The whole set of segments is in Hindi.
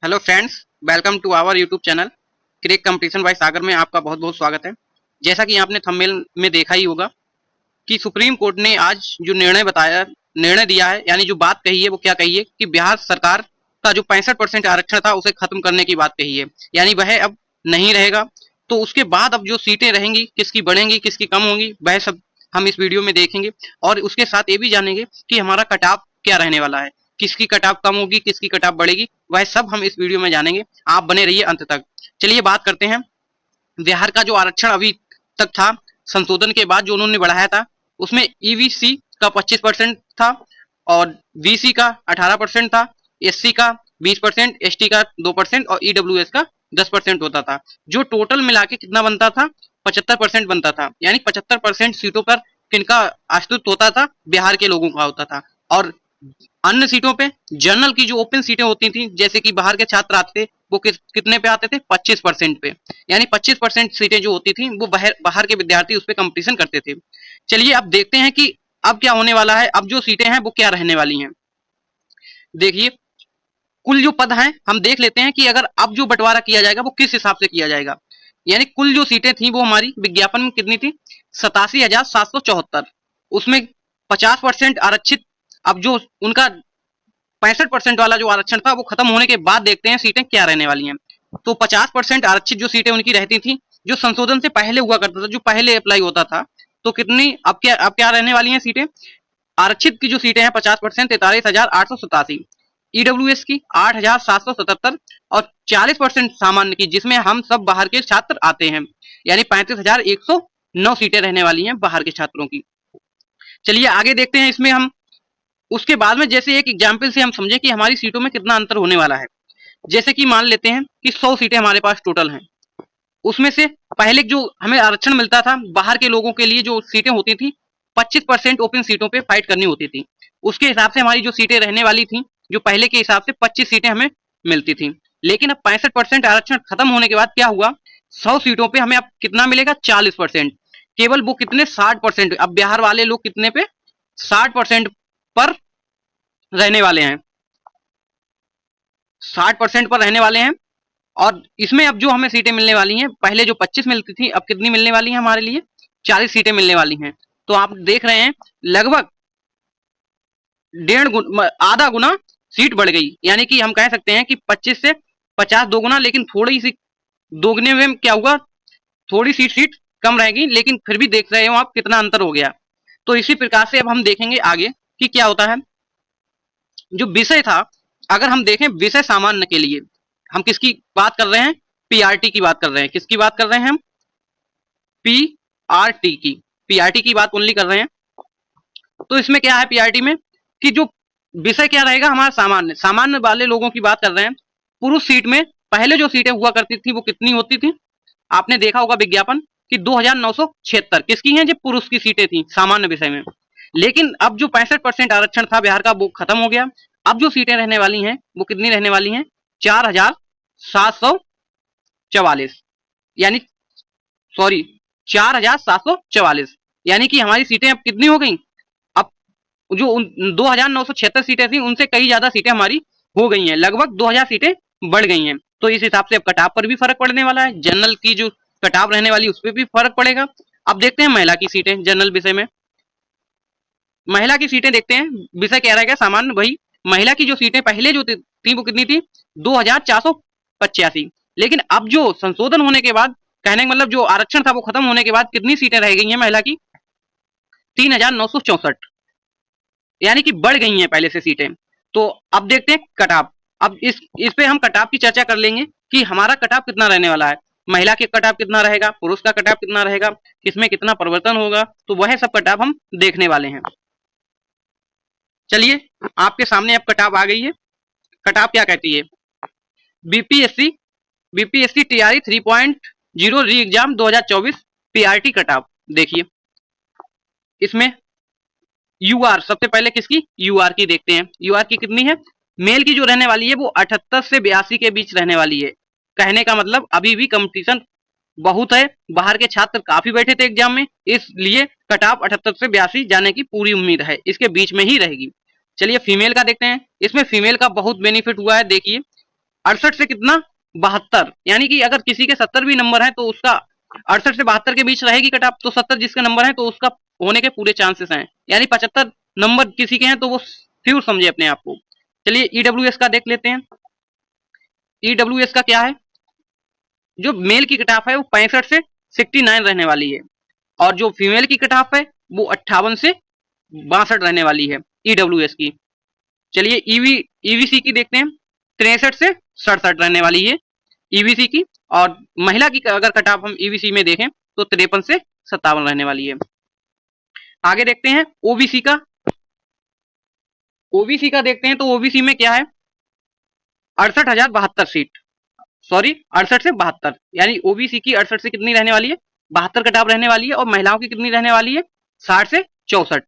Hello friends, welcome to our YouTube channel cric competition by Sagar में आपका बहुत बहुत स्वागत है। जैसा कि आपने थंबनेल में देखा ही होगा कि सुप्रीम कोर्ट ने आज जो निर्णय दिया है, यानी जो बात कही है वो क्या कही है कि बिहार सरकार का जो 65% आरक्षण था उसे खत्म करने की बात कही है, यानी वह अब नहीं रहेगा। तो उसके बाद अब जो सीटें रहेंगी, किसकी बढ़ेंगी किसकी कम होंगी, वह सब हम इस वीडियो में देखेंगे। और उसके साथ ये भी जानेंगे कि हमारा कट ऑफ क्या रहने वाला है, किसकी कट ऑफ कम होगी किसकी कट ऑफ बढ़ेगी, वह सब हम इस वीडियो में जानेंगे। आप बने रहिए अंत तक। चलिए बात करते हैं। बिहार का जो आरक्षण अभी तक था, संशोधन के बाद जो उन्होंने बढ़ाया था, उसमें ईवीसी का 25% था और वीसी का 18% था, एससी का 20%, एसटी का 2% और ईडब्ल्यूएस का 10% होता था। जो टोटल मिला के कितना बनता था, 75% बनता था। यानी 75% सीटों पर किनका अस्तित्व होता था, बिहार के लोगों का होता था। और अन्य सीटों पे जनरल की जो ओपन सीटें होती थी, जैसे कि बाहर के छात्र आते थे, वो कितने पे आते थे, 25% पे। यानी 25% सीटें जो होती थी वो बाहर के विद्यार्थी उस पर कंपटीशन करते थे। चलिए अब देखते हैं कि अब क्या होने वाला है, अब जो सीटें हैं वो क्या रहने वाली हैं। देखिए, कुल जो पद हैं हम देख लेते हैं कि अगर अब जो बंटवारा किया जाएगा वो किस हिसाब से किया जाएगा। यानी कुल जो सीटें थी वो हमारी विज्ञापन में कितनी थी, 87,774। उसमें 50% आरक्षित। अब जो उनका 65% वाला जो आरक्षण था वो खत्म होने के बाद देखते हैं सीटें क्या रहने वाली हैं। तो 50% आरक्षित जो सीटें उनकी रहती थी, जो संशोधन से पहले हुआ करता था, जो पहले अप्लाई होता था, तो कितनी अब क्या रहने वाली हैं सीटें। आरक्षित की जो सीटें हैं 50%, 43,887। ईडब्ल्यूएस की 8,777 और 40% सामान्य की, जिसमें हम सब बाहर के छात्र आते हैं, यानी 35,109 सीटें रहने वाली हैं बाहर के छात्रों की। चलिए आगे देखते हैं इसमें हम। उसके बाद में जैसे एक एग्जाम्पल से हम समझे कि हमारी सीटों में कितना अंतर होने वाला है। जैसे कि मान लेते हैं कि 100 सीटें हमारे पास टोटल हैं। उसमें से पहले जो हमें आरक्षण मिलता था, बाहर के लोगों के लिए जो सीटें होती थी, 25% ओपन सीटों पे फाइट करनी होती थी। उसके हिसाब से हमारी जो सीटें रहने वाली थी, जो पहले के हिसाब से 25 सीटें हमें मिलती थी। लेकिन अब 65% आरक्षण खत्म होने के बाद क्या हुआ, 100 सीटों पे हमें अब कितना मिलेगा, 40%। केवल वो कितने, 60%। अब बिहार वाले लोग कितने पे, 60% पर रहने वाले हैं, 60% पर रहने वाले हैं। और इसमें अब जो हमें सीटें मिलने वाली हैं, पहले जो 25 मिलती थी, अब कितनी मिलने वाली हैं हमारे लिए, 40 सीटें मिलने वाली हैं। तो आप देख रहे हैं लगभग आधा गुना सीट बढ़ गई। यानी कि हम कह सकते हैं कि 25 से 50 दोगुना, लेकिन थोड़ी सी दोगुने में क्या हुआ, थोड़ी सी सीट कम रहेगी, लेकिन फिर भी देख रहे हो आप कितना अंतर हो गया। तो इसी प्रकार से अब हम देखेंगे आगे कि क्या होता है। जो विषय था, अगर हम देखें विषय सामान्य के लिए, हम किसकी बात कर रहे हैं, पीआरटी की बात कर रहे हैं। किसकी बात कर रहे हैं हम, पीआरटी की, पीआरटी की बात ओनली कर रहे हैं। तो इसमें क्या है पीआरटी में, कि जो विषय क्या रहेगा हमारा, सामान्य, सामान्य वाले लोगों की बात कर रहे हैं। पुरुष सीट में पहले जो सीटें हुआ करती थी वो कितनी होती थी, आपने देखा होगा विज्ञापन कि 2,976 किसकी हैं, जो पुरुष की सीटें थी सामान्य विषय में। लेकिन अब जो 65% आरक्षण था बिहार का वो खत्म हो गया। अब जो सीटें रहने वाली हैं वो कितनी रहने वाली हैं, 4,744। यानी सॉरी, 4,744। यानी कि हमारी सीटें अब कितनी हो गई, अब जो 2,976 सीटें थी उनसे कई ज्यादा सीटें हमारी हो गई हैं, लगभग 2,000 सीटें बढ़ गई हैं। तो इस हिसाब से अब कटाव पर भी फर्क पड़ने वाला है, जनरल की जो कटाव रहने वाली उस पर भी फर्क पड़ेगा। अब देखते हैं महिला की सीटें जनरल विषय में। महिला की सीटें देखते हैं, विषय क्या रहेगा, सामान्य वही। महिला की जो सीटें पहले जो थी वो कितनी थी, 2,485। लेकिन अब जो संशोधन होने के बाद, कहने का मतलब जो आरक्षण था वो खत्म होने के बाद कितनी सीटें रह गई हैं महिला की, 3,964। यानी कि बढ़ गई हैं पहले से सीटें। तो अब देखते हैं कटाव। अब इस पे हम कटाव की चर्चा कर लेंगे कि हमारा कटाव कितना रहने वाला है, महिला के कटाव कितना रहेगा, पुरुष का कटाव कितना रहेगा, किसमें कितना परिवर्तन होगा, तो वह सब कटाव हम देखने वाले हैं। चलिए आपके सामने अब कटाव आ गई है। कटाव क्या कहती है, बीपीएससी बीपीएससी टीआरई 3.0 री एग्जाम 2024 पीआरटी कटाव। देखिए इसमें यूआर, सबसे पहले किसकी, यूआर की देखते हैं। यूआर की कितनी है, मेल की जो रहने वाली है वो 78 से 82 के बीच रहने वाली है। कहने का मतलब अभी भी कंपटीशन बहुत है, बाहर के छात्र काफी बैठे थे एग्जाम में, इसलिए कटाव 78 से 82 जाने की पूरी उम्मीद है, इसके बीच में ही रहेगी। चलिए फीमेल का देखते हैं। इसमें फीमेल का बहुत बेनिफिट हुआ है। देखिए 68 से कितना 72, यानी कि अगर किसी के 70 भी नंबर है तो उसका 68 से 72 के बीच रहेगी कट ऑफ, तो 70 जिसका नंबर है तो उसका होने के पूरे चांसेस हैं, यानी 75 नंबर किसी के हैं तो वो श्योर समझे अपने आप को। चलिए ईडब्ल्यूएस का देख लेते हैं। ईडब्ल्यूएस का क्या है, जो मेल की कट ऑफ है वो 65 से 69 रहने वाली है, और जो फीमेल की कट ऑफ है वो 58 से 62 रहने वाली है ईडब्ल्यूएस की। चलिए ईवीसी की देखते हैं, 63 से 67 रहने वाली है ईवीसी की, और महिला की अगर कट ऑफ हम ईवीसी में देखें तो 53 से 57 रहने वाली है। आगे देखते हैं ओबीसी का। ओबीसी का देखते हैं तो ओबीसी में क्या है, 68,072 सीट, सॉरी 68 से 72, यानी ओबीसी की 68 से कितनी रहने वाली है, 72 कट ऑफ रहने वाली है, और महिलाओं की कितनी रहने वाली है, 60 से 64।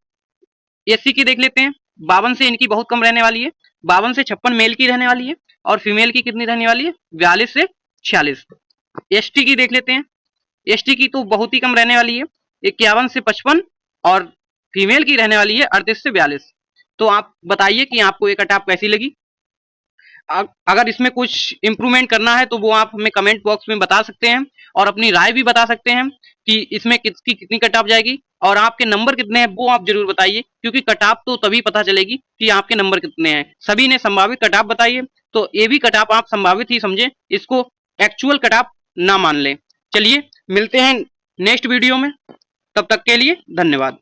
एससी की देख लेते हैं, 52 से इनकी बहुत कम रहने वाली है, 52 से 56 मेल की रहने वाली है, और फीमेल की कितनी रहने वाली है, 42 से 46। एसटी की देख लेते हैं, एसटी की तो बहुत ही कम रहने वाली है, 51 से 55, और फीमेल की रहने वाली है 38 से 42। तो आप बताइए कि आपको ये कट ऑफ कैसी लगी। अगर इसमें कुछ इंप्रूवमेंट करना है तो वो आप हमें कमेंट बॉक्स में बता सकते हैं, और अपनी राय भी बता सकते हैं कि इसमें किसकी कितनी कट ऑफ जाएगी, और आपके नंबर कितने हैं वो आप जरूर बताइए, क्योंकि कट ऑफ तो तभी पता चलेगी कि आपके नंबर कितने हैं। सभी ने संभावित कट ऑफ बताइए, तो ये भी कट ऑफ आप संभावित ही समझे, इसको एक्चुअल कट ऑफ ना मान लें। चलिए मिलते हैं नेक्स्ट वीडियो में, तब तक के लिए धन्यवाद।